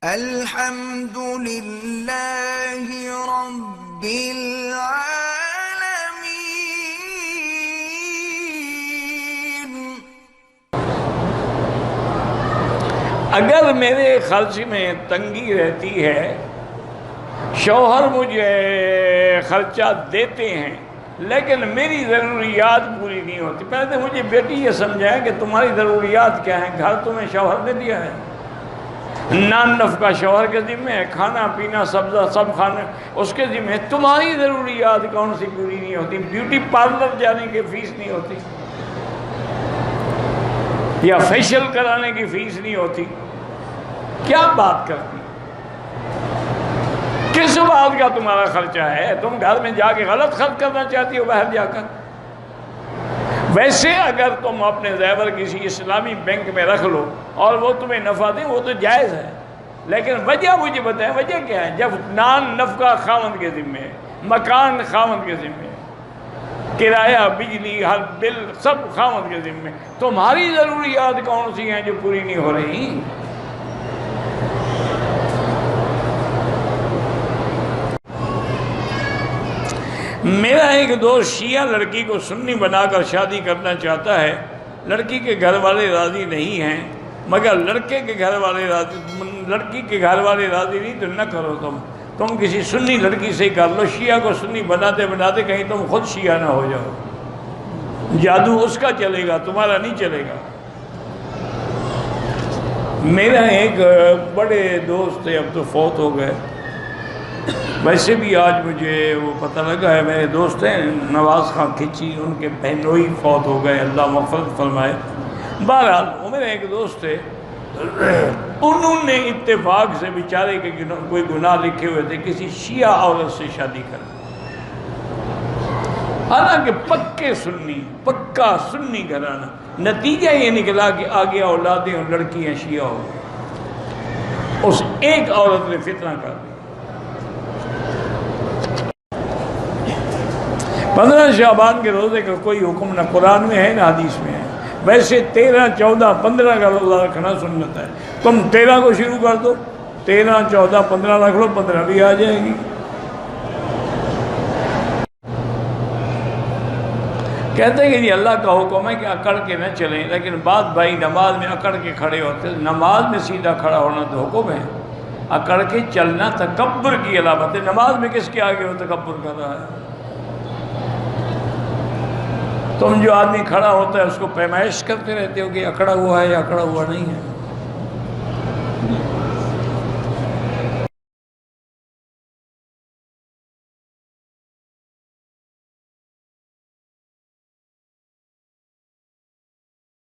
الحمد للہ رب العالمین۔ اگر میرے خرچ میں تنگی رہتی ہے، شوہر مجھے خرچہ دیتے ہیں لیکن میری ضروریات پوری نہیں ہوتی، پہلے مجھے بیٹی یہ سمجھائے کہ تمہاری ضروریات کیا ہیں۔ گھر تمہیں شوہر نے دیا ہے، نان نفقہ شوہر کے ذمہ ہے، کھانا پینا سبزہ سب کھانا اس کے ذمہ ہے۔ تمہاری ضروریات کون سی پوری نہیں ہوتی؟ بیوٹی پارلر جانے کی فیس نہیں ہوتی، یا فیشل کرانے کی فیس نہیں ہوتی، کیا بات کرتی؟ کس بات کا تمہارا خرچہ ہے؟ تم گھر میں جا کے غلط خرچ کرنا چاہتی ہو باہر جا کر؟ ویسے اگر تم اپنے زیور کسی اسلامی بینک میں رکھ لو اور وہ تمہیں نفع دیں، وہ تو جائز ہے، لیکن وجہ مجھے بتائیں، وجہ کیا ہے؟ جب نان نفقہ خاوند کے ذمہ ہے، مکان خاوند کے ذمہ ہے، کرایہ بجلی ہر بل سب خاوند کے ذمہ ہے، تمہاری ضروریات کون سی ہیں جو پوری نہیں ہو رہی؟ میرا ایک دوست شیعہ لڑکی کو سنی بنا کر شادی کرنا چاہتا ہے، لڑکی کے گھر والے راضی نہیں ہیں، مگر لڑکی کے گھر والے راضی نہیں تو نہ کرو۔ تم کسی سنی لڑکی سے کر لو، شیعہ کو سنی بناتے بناتے کہیں تم خود شیعہ نہ ہو جاؤ، جادو اس کا چلے گا، تمہارا نہیں چلے گا۔ میرا ایک بڑے دوست تھے، اب تو فوت ہو گئے، ویسے بھی آج مجھے وہ پتہ لگا ہے، میرے دوست ہیں نواز خان کھچی، ان کے بہنوئی فوت ہو گئے، اللہ مغفرت فرمائے۔ بہرحال وہ میرے ایک دوست تھے، انہوں نے اتفاق سے بیچارے کے کوئی گناہ لکھے ہوئے تھے، کسی شیعہ عورت سے شادی کر، حالانکہ پکا سنی گھرانہ۔ نتیجہ یہ نکلا کہ آگے اولادیں اور لڑکیاں شیعہ ہو گئی، اس ایک عورت نے فتنہ کر دیا۔ 15 شعبان کے روزے کا کوئی حکم نہ قرآن میں ہے نہ حدیث میں ہے، ویسے 13، 14، 15 کا روزہ رکھنا سنت ہے۔ تم 13 کو شروع کر دو، 13، 14، 15 رکھ لو، 15 بھی آ جائے گی۔ کہتے ہیں کہ یہ اللہ کا حکم ہے کہ اکڑ کے نہ چلیں، لیکن بعض بھائی نماز میں اکڑ کے کھڑے ہوتے ہیں۔ نماز میں سیدھا کھڑا ہونا تو حکم ہے، اکڑ کے چلنا تکبر کی علامت ہے۔ نماز میں کس کے آگے وہ تکبر کر رہا ہے؟ تم جو آدمی کھڑا ہوتا ہے اس کو پیمائش کرتے رہتے ہو کہ اکڑا ہوا ہے یا اکڑا ہوا نہیں ہے۔